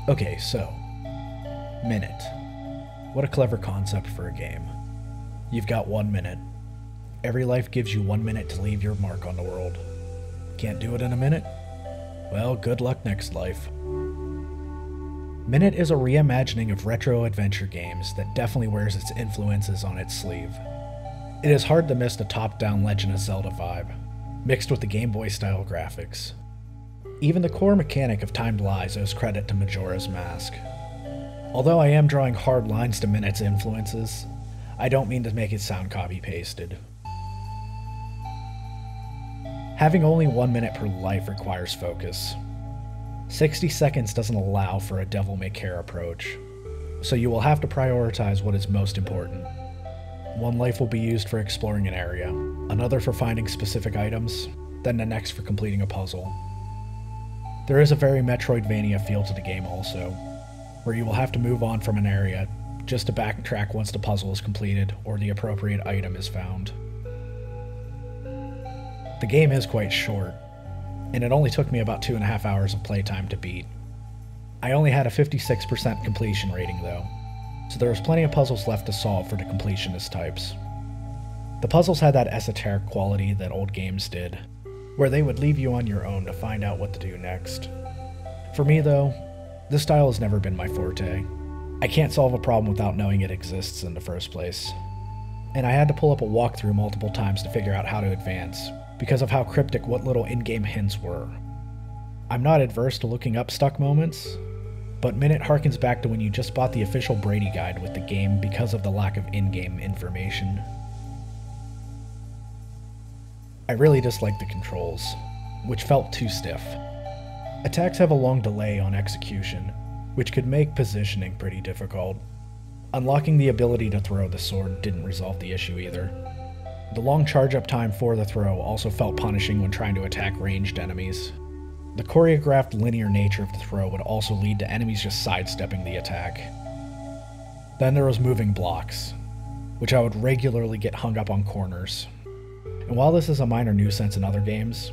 Okay, so, Minit. What a clever concept for a game. You've got 1 minute. Every life gives you 1 minute to leave your mark on the world. Can't do it in a minute? Well, good luck next life. Minit is a reimagining of retro adventure games that definitely wears its influences on its sleeve. It is hard to miss the top-down Legend of Zelda vibe, mixed with the Game Boy style graphics. Even the core mechanic of timed lies owes credit to Majora's Mask. Although I am drawing hard lines to Minit's influences, I don't mean to make it sound copy-pasted. Having only 1 minute per life requires focus. 60 seconds doesn't allow for a devil-may-care approach, so you will have to prioritize what is most important. One life will be used for exploring an area, another for finding specific items, then the next for completing a puzzle. There is a very Metroidvania feel to the game also, where you will have to move on from an area just to backtrack once the puzzle is completed or the appropriate item is found. The game is quite short, and it only took me about 2.5 hours of playtime to beat. I only had a 56% completion rating though, so there was plenty of puzzles left to solve for the completionist types. The puzzles had that esoteric quality that old games did, where they would leave you on your own to find out what to do next. For me though, this style has never been my forte. I can't solve a problem without knowing it exists in the first place. And I had to pull up a walkthrough multiple times to figure out how to advance, because of how cryptic what little in-game hints were. I'm not adverse to looking up stuck moments, but Minit harkens back to when you just bought the official Brady guide with the game because of the lack of in-game information. I really dislike the controls, which felt too stiff. Attacks have a long delay on execution, which could make positioning pretty difficult. Unlocking the ability to throw the sword didn't resolve the issue either. The long charge-up time for the throw also felt punishing when trying to attack ranged enemies. The choreographed linear nature of the throw would also lead to enemies just sidestepping the attack. Then there was moving blocks, which I would regularly get hung up on corners. And while this is a minor nuisance in other games,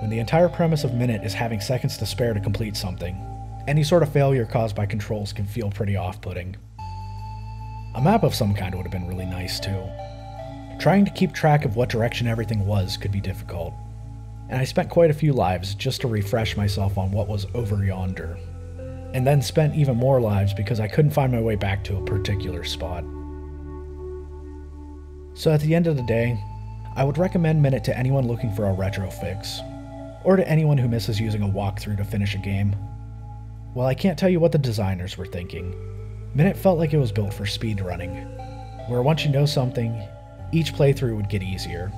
when the entire premise of Minit is having seconds to spare to complete something, any sort of failure caused by controls can feel pretty off-putting. A map of some kind would have been really nice too. Trying to keep track of what direction everything was could be difficult, and I spent quite a few lives just to refresh myself on what was over yonder, and then spent even more lives because I couldn't find my way back to a particular spot. So at the end of the day, I would recommend Minit to anyone looking for a retro fix, or to anyone who misses using a walkthrough to finish a game. While I can't tell you what the designers were thinking, Minit felt like it was built for speedrunning, where once you know something, each playthrough would get easier.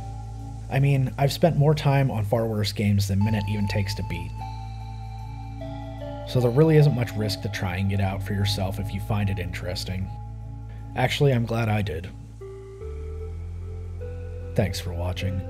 I mean, I've spent more time on far worse games than Minit even takes to beat. So there really isn't much risk to trying it out for yourself if you find it interesting. Actually, I'm glad I did. Thanks for watching.